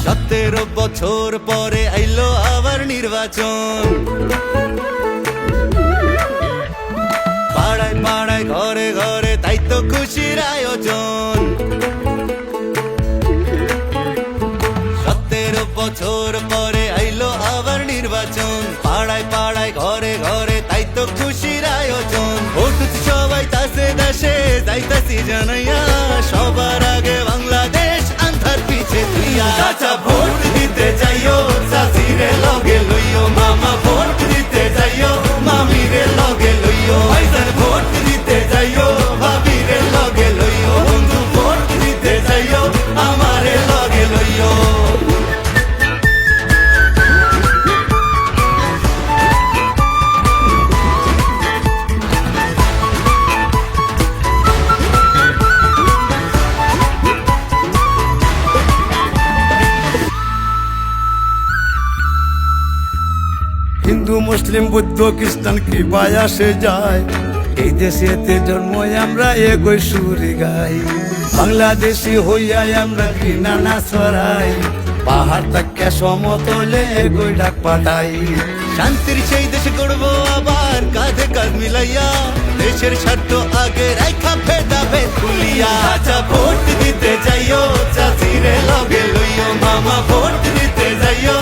17 বছর পরে আইলো আবার নির্বাচন। পাড়ায় পাড়ায় ঘরে ঘরে তাই তো খুশির আয়োজন। 17 বছর পরে আইলো আবার নির্বাচন। পাড়ায় পাড়ায় ঘরে ঘরে তাই তো খুশির আয়োজন। ভোট সবাই তাসে দেশে যাইতাছি জানাইয়া, সবার আগে বাংলাদেশ আন্ধার পিছে তুইয়া। চাচা ভোট দিতে যাইও, চাচিরে লগে লইও, মামা ভোট দিতে যাইও, মামিরে লগে লইও, ভাইজান ভোট দিতে যাইও, ভাবিরে লগে লইও, বন্ধু ভোট দিতে যাইও, আমারে লগে লইও। হিন্দু মুসলিম বৌদ্ধ খ্রিস্টান কৃপায় আসে যায়, এই দেশেতে জন্ম আমরা এগোই সুরে গাই। বাংলাদেশি হইয়া আমরা ঘৃণা না ছড়াই, পাহাড় থেকে সমতলে এগোই ডাক পাঠাই। শান্তির সেই দেশ গড়বো আবার কাঁধে কাঁধ মিলাইয়া, দেশের স্বার্থ আগে রাইখা ভেদাভেদ ভুলিয়া। চাচা ভোট দিতে যাইও, চাচিরে লগে লইও, মামা ভোট দিতে যাইও,